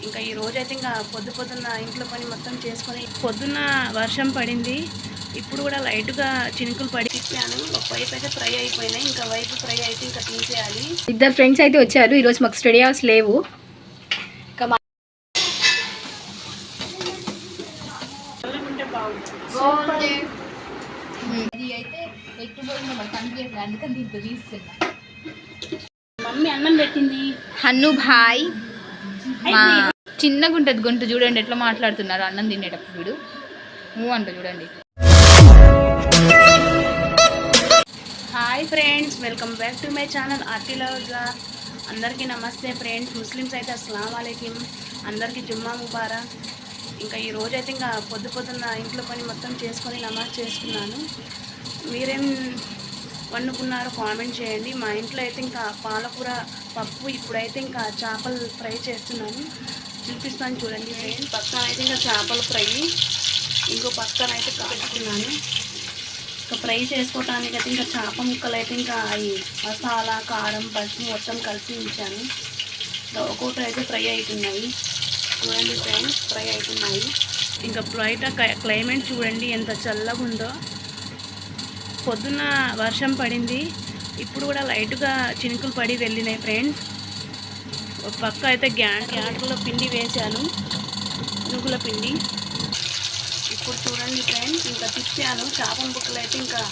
ఇంకా ఈ రోజైతే ఇంకా పొద్దున్న ఇంట్లో పని మొత్తం చేసుకొని పొద్దున్న వర్షం పడింది. ఇప్పుడు కూడా లైట్గా చినుకులు పడి తిప్పాను. ఒక వైపు అయితే ఫ్రై అయిపోయినాయి, ఇంకా వైపు ఫ్రై అయితే ఇంకా తీసేయాలి. ఇద్దరు ఫ్రెండ్స్ అయితే వచ్చారు. ఈరోజు మాకు స్టడీ అవర్స్ లేవు. మమ్మీ అన్నం పెట్టింది. హన్ను భాయ్ మా చిన్నగా ఉంటుంది గొంతు, చూడండి ఎట్లా మాట్లాడుతున్నారు అన్నం తినేటప్పుడు. వీడు మూవ్ అంట చూడండి. Hi friends, welcome back to my channel RT లవ్గా. అందరికీ నమస్తే ఫ్రెండ్స్. ముస్లిమ్స్ అయితే అస్సలాము అలైకుం, అందరికీ జుమ్మా ముబారక్. ఇంకా ఈ రోజైతే ఇంకా పొద్దున్న ఇంట్లో పని మొత్తం చేసుకొని నమాజ్ చేసుకున్నాను. మీరేం వండుకున్నారో కామెంట్ చేయండి. మా ఇంట్లో అయితే ఇంకా పాలకూర పప్పు, ఇప్పుడైతే ఇంకా చేపలు ఫ్రై చేస్తున్నాను, చూపిస్తాను చూడండి ఫ్రెండ్స్. పక్కన అయితే ఇంకా చేపల ఫ్రై, ఇంకో పక్కన అయితే పెట్టుకున్నాను. ఇంకా ఫ్రై చేసుకోవటానికి అయితే ఇంకా చేప ముక్కలు అయితే ఇంకా అవి మసాలా కారం పసుపు మొత్తం కలిపి ఉంచాను. ఒక్కొక్కటి అయితే ఫ్రై అవుతున్నాయి చూడండి ఫ్రెండ్స్, ఫ్రై అవుతున్నాయి. ఇంకా బయట క్లైమేట్ చూడండి ఎంత చల్లగా ఉందో. పొద్దున్న వర్షం పడింది, ఇప్పుడు కూడా లైట్గా చినుకులు పడి వెళ్ళినాయి ఫ్రెండ్స్. ఒక పక్క అయితే గ్యాటర్లో పిండి వేశాను, నువ్వుల పిండి. ఇప్పుడు చూడండి ఫ్రెండ్స్, ఇంకా తిప్పాను. చేప ముక్కలు అయితే ఇంకా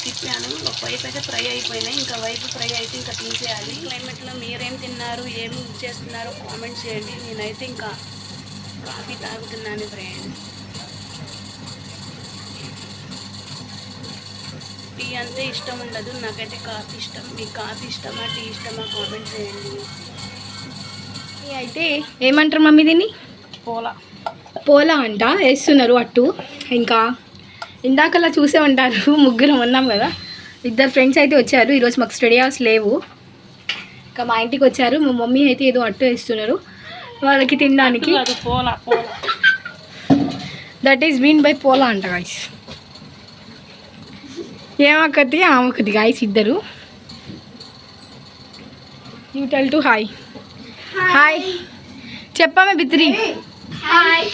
తిప్పాను. ఒక వైపు అయితే ఫ్రై అయిపోయినాయి, ఇంకా వైపు ఫ్రై అయితే ఇంకా తీసేయాలి. క్లైమేట్లో మీరేం తిన్నారు, ఏం చేస్తున్నారో కామెంట్ చేయండి. నేనైతే ఇంకా కాఫీ తాగుతున్నాను ఫ్రెండ్స్. టీ అంతే ఇష్టం ఉండదు, నాకైతే కాఫీ ఇష్టం. మీకు కాఫీ ఇష్టమా, టీ ఇష్టమా కామెంట్ చేయండి. అయితే ఏమంటారు మమ్మీ దీన్ని? పోలా అంట వేస్తున్నారు అట్టు. ఇంకా ఇందాకలా చూసే ఉంటారు, ముగ్గురం ఉన్నాం కదా. ఇద్దరు ఫ్రెండ్స్ అయితే వచ్చారు. ఈరోజు మాకు స్టడీ అవర్స్ లేవు. ఇంకా మా ఇంటికి వచ్చారు. మా మమ్మీ అయితే ఏదో అట్టు వేస్తున్నారు వాళ్ళకి తినడానికి. దట్ ఈస్ మీన్ బై పోలా అంట గాయస్. ఏమక్కది ఆమెకది గాయస్ ఇద్దరు. You tell to hi. Hi చెప్పామే బిత్రి. హాయ్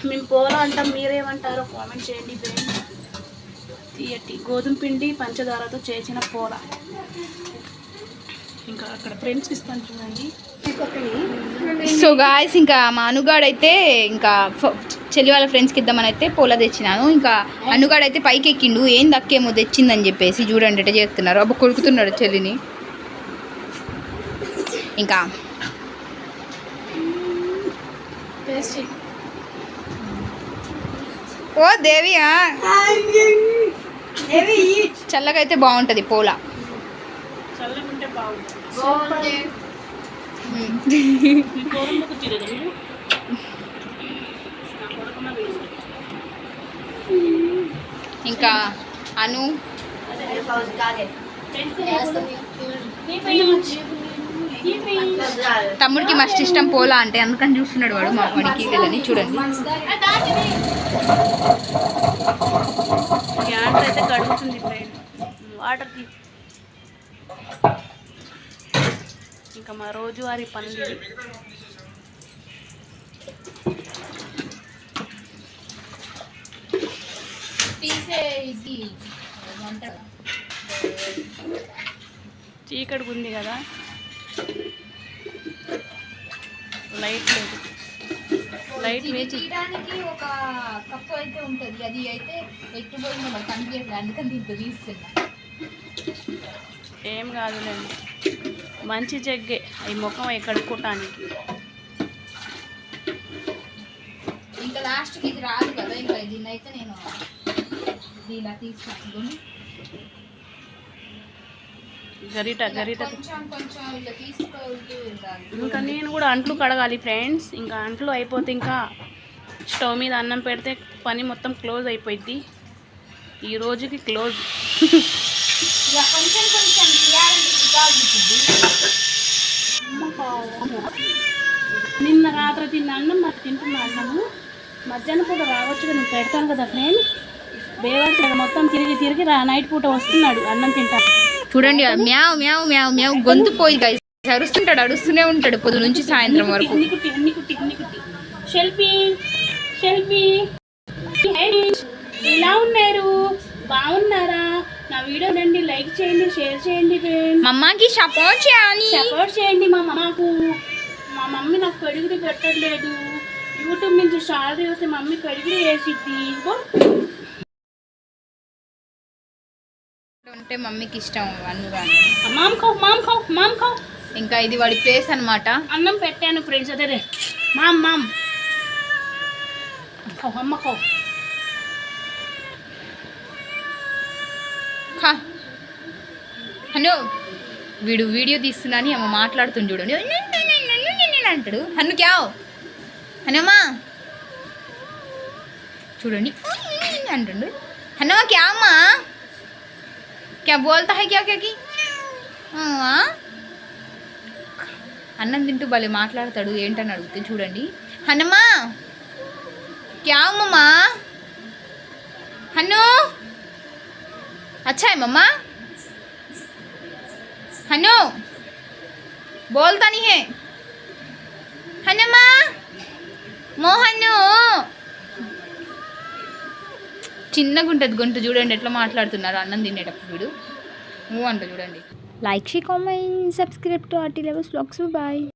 మేము పోలా అంటాం, మీరేమంటారో కామెంట్ చేయండి ఫ్రెండ్స్. తీయటి గోధుమ పిండి పంచదారతో చేసిన పోలా. ఇంకా అక్కడ ఫ్రెండ్స్కి ఇస్తాను చూడండి. సో గాయస్, ఇంకా మా అనుగాడైతే ఇంకా చెల్లి వాళ్ళ ఫ్రెండ్స్కి ఇద్దామని అయితే పోలా తెచ్చినాను. ఇంకా అనుగాడైతే పైకి ఎక్కిండు, ఏం దక్కేమో తెచ్చిందని చెప్పేసి. చూడండి ఎట్లా చేస్తున్నారు, అబ్బా కొడుకుతున్నాడు చెల్లిని. ఇంకా ఓ దేవియా, చల్లగా అయితే బాగుంటుంది పోలా. చల్లగుంటే బాగుంటుంది. ఇంకా అను తమ్ముడికి మస్తు ఇష్టం పోలా అంటే, అందుకని చూస్తున్నాడు వాడు. మా వాడికి లేదని చూడండి. గ్యాస్ అయితే కడుగుతుంది ఫ్రెండ్, వాటర్ తీ. ఇంకా మా రోజువారీ పనులు చీకటి ఉంది కదా, లైట్ లేదు. లైట్ వేసి ఒక కప్పు అయితే ఉంటుంది, అది అయితే ఎట్టుపోయిందో మరి కనిపించట్లేదు, అందుకని దీంతో తీస్తున్నా. ఏం కాదులేండి, మంచి జగ్గే ఈ ముఖం కడుక్కోవటానికి. ఇంకా లాస్ట్కి ఇది రాదు కదా, ఇంకా దీన్ని అయితే నేను ఇలా తీసుకుంటాను. గరిట కొంచెం ఇలా తీసుకుంటూ ఉండాలి. ఇంకా నేను కూడా అంట్లు కడగాలి ఫ్రెండ్స్. ఇంకా అంట్లు అయిపోతే ఇంకా స్టవ్ మీద అన్నం పెడితే పని మొత్తం క్లోజ్ అయిపోయింది. ఈ రోజుకి క్లోజ్. నిన్న రాత్రి తిన్న అన్నం మరి తింటున్న అన్నము మధ్యాహ్నం పూట రావచ్చు కదా, నేను పెడతాను కదా ఫ్రెండ్. బేవాడు మొత్తం తిరిగి తిరిగి నైట్ పూట వస్తున్నాడు అన్నం తింటా. చూడండి మ్యావ్ మ్యావ్ మ్యావ్ మ్యావ్ గొంతు పోయి గైస్, అరుస్తుంటాడు, అడుస్తూనే ఉంటాడు పొద్దు నుంచి సాయంత్రం వరకు. శిల్పి శిల్పి ఎలా ఉన్నారు, బాగున్నారా? నా వీడియో రండి, లైక్ చేయండి, షేర్ చేయండి ఫ్రెండ్స్. మమ్మకి సపోర్ట్ చేయండి. మా మమ్మీ నాకు పెడిగిరి పెట్టట్లేదు. యూట్యూబ్ నుంచి శాలరీ వస్తే మమ్మీ పెడిగిరి వేసిద్ది. ఉంటే మమ్మీకి ఇష్టం అన్నుగా. మామ్ ఖావ్. ఇంకా ఇది వాడి ప్లేస్ అన్నమాట. అన్నం పెట్టాను ఫ్రెండ్స్. అదే మామ్ అమ్మ ఖావ్. హను వీడు వీడియో తీస్తున్నాని అమ్మ మాట్లాడుతుంది చూడండి అంటాడు. హన్ను క్యావ్ హనుమా చూడండి అంటుండు. హనుమా క్యా అమ్మా క్యా బోల్తా హై క్యా క్యాకి. అన్నం తింటూ భలే మాట్లాడతాడు, ఏంటని అడిగితే చూడండి. హనుమా క్యా మమ్మా హన్ను अच्छा है मम्मा हनु बोलता नहीं है हनुमा మోహను చిన్నగా ఉంటుంది గొంతు, చూడండి ఎట్లా మాట్లాడుతున్నారు అన్నం తినేటప్పుడు. వీడు అంట చూడండి. Like share comment subscribe to RT levels vlogs. Bye.